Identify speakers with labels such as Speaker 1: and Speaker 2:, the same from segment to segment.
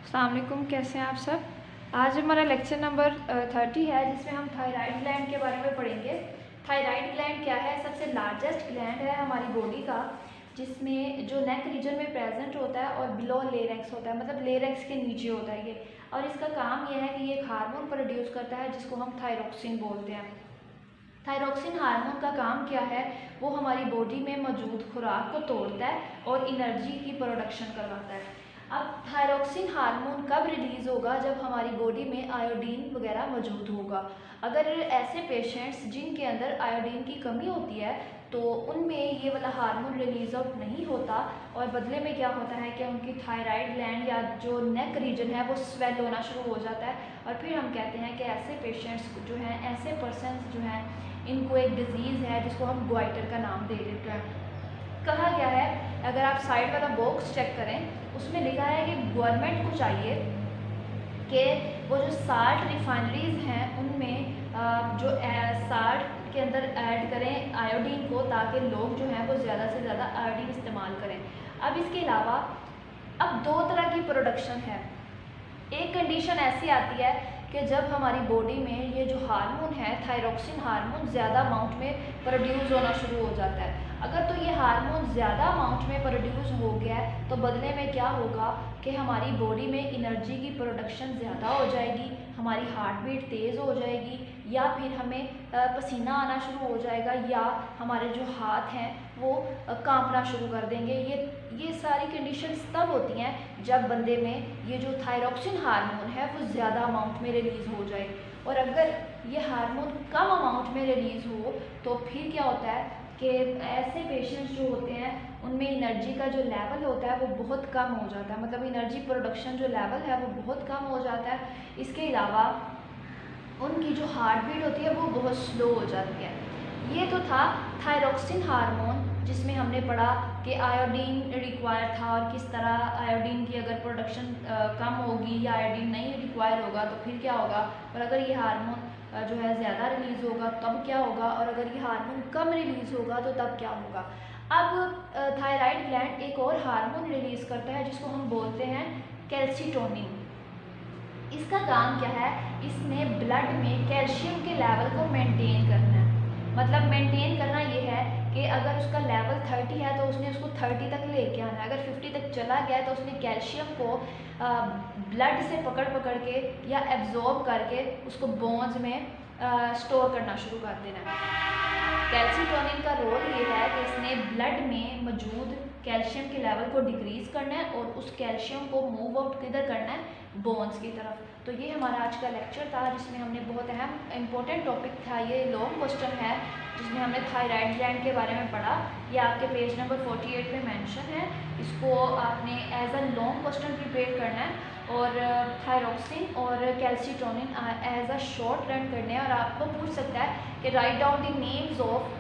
Speaker 1: अस्सलाम वालेकुम, कैसे हैं आप सब। आज हमारा लेक्चर नंबर 30 है, जिसमें हम थायराइड ग्लैंड के बारे में पढ़ेंगे। थायराइड ग्लैंड क्या है? सबसे लार्जेस्ट ग्लैंड है हमारी बॉडी का, जिसमें जो नेक रीजन में प्रेजेंट होता है और बिलो लेरेक्स होता है, मतलब लेरेक्स के नीचे होता है ये। और इसका काम यह है कि ये एक हार्मोन प्रोड्यूस करता है जिसको हम थायरोक्सिन बोलते हैं। थायरोक्सिन हार्मोन का काम क्या है? वो हमारी बॉडी में मौजूद खुराक को तोड़ता है और एनर्जी की प्रोडक्शन करवाता है। अब थायरोक्सिन हार्मोन कब रिलीज़ होगा? जब हमारी बॉडी में आयोडीन वगैरह मौजूद होगा। अगर ऐसे पेशेंट्स जिनके अंदर आयोडीन की कमी होती है तो उनमें ये वाला हार्मोन रिलीज आउट नहीं होता, और बदले में क्या होता है कि उनकी थायराइड ग्लैंड या जो नेक रीजन है वो स्वेल होना शुरू हो जाता है। और फिर हम कहते हैं कि ऐसे पेशेंट्स जो हैं, ऐसे पर्सनस जो हैं, इनको एक डिजीज़ है जिसको हम ग्वाइटर का नाम दे देते हैं। कहा गया है, अगर आप साइड वाला बॉक्स चेक करें उसमें लिखा है कि गवर्नमेंट को चाहिए कि वो जो साल्ट रिफाइनरीज हैं उनमें जो साल्ट के अंदर ऐड करें आयोडीन को, ताकि लोग जो हैं वो ज़्यादा से ज़्यादा आयोडीन इस्तेमाल करें। अब इसके अलावा अब दो तरह की प्रोडक्शन है। एक कंडीशन ऐसी आती है कि जब हमारी बॉडी में ये जो हार्मोन है थायरोक्सिन हार्मोन ज़्यादा अमाउंट में प्रोड्यूस होना शुरू हो जाता है। अगर तो ये हार्मोन ज़्यादा अमाउंट में प्रोड्यूस हो गया है तो बदले में क्या होगा कि हमारी बॉडी में एनर्जी की प्रोडक्शन ज़्यादा हो जाएगी, हमारी हार्ट बीट तेज़ हो जाएगी, या फिर हमें पसीना आना शुरू हो जाएगा, या हमारे जो हाथ हैं वो कांपना शुरू कर देंगे। ये सारी कंडीशंस तब होती हैं जब बंदे में ये जो थायरोक्सिन हार्मोन है वो ज़्यादा अमाउंट में रिलीज़ हो जाए। और अगर ये हार्मोन कम अमाउंट में रिलीज़ हो तो फिर क्या होता है कि ऐसे पेशेंट्स जो होते हैं उनमें एनर्जी का जो लेवल होता है वो बहुत कम हो जाता है, मतलब एनर्जी प्रोडक्शन जो लेवल है वो बहुत कम हो जाता है। इसके अलावा उनकी जो हार्ट बीट होती है वो बहुत स्लो हो जाती है। ये तो था थायरोक्सिन हार्मोन, जिसमें हमने पढ़ा कि आयोडीन रिक्वायर था और किस तरह आयोडीन की अगर प्रोडक्शन कम होगी या आयोडीन नहीं रिक्वायर होगा तो फिर क्या होगा, और अगर ये हार्मोन जो है ज़्यादा रिलीज़ होगा तब क्या होगा, और अगर ये हार्मोन कम रिलीज़ होगा तो तब क्या होगा। अब थायराइड ग्लैंड एक और हार्मोन रिलीज़ करता है जिसको हम बोलते हैं कैल्सीटोनिन। इसका काम क्या है? इसने ब्लड में कैल्शियम के लेवल को मेंटेन करना है। मतलब मेंटेन करना ये है कि अगर उसका लेवल 30 है तो उसने उसको 30 तक लेके आना है। अगर 50 तक चला गया है तो उसने कैल्शियम को ब्लड से पकड़ पकड़ के या एब्जॉर्ब करके उसको बोन्स में स्टोर करना शुरू कर देना है। कैल्सीटोनिन का रोल ये है कि इसने ब्लड में मौजूद कैल्शियम के लेवल को डिक्रीज़ करना है और उस कैल्शियम को मूव आउट किधर करना है? बोन्स की तरफ। तो ये हमारा आज का लेक्चर था जिसमें हमने बहुत अहम इम्पोर्टेंट टॉपिक था, ये लॉन्ग क्वेश्चन है जिसमें हमने थायराइड ग्लैंड के बारे में पढ़ा। ये आपके पेज नंबर 48 पे मेंशन है। इसको आपने as a long question prepare करना है और थायरोक्सिन और calcitonin as a short run करने हैं। और आपको पूछ सकता है कि write down the names of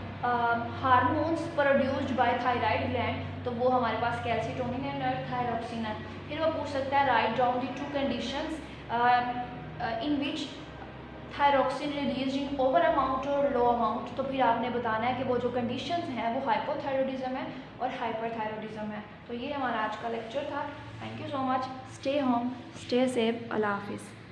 Speaker 1: hormones produced by thyroid gland, तो वो हमारे पास कैल्सीटोनिन है और थायरोक्सिन है। फिर वो पूछ सकता है right down the two conditions in which thyroxine release in over amount और लो अमाउंट। तो फिर आपने बताना है कि वो जो कंडीशंस हैं वो हाइपोथायरॉयडिज्म है और हाइपरथायरॉयडिज्म है। तो ये हमारा आज का लेक्चर था। Thank you so much. Stay home, stay safe, अल्लाह हाफिज़।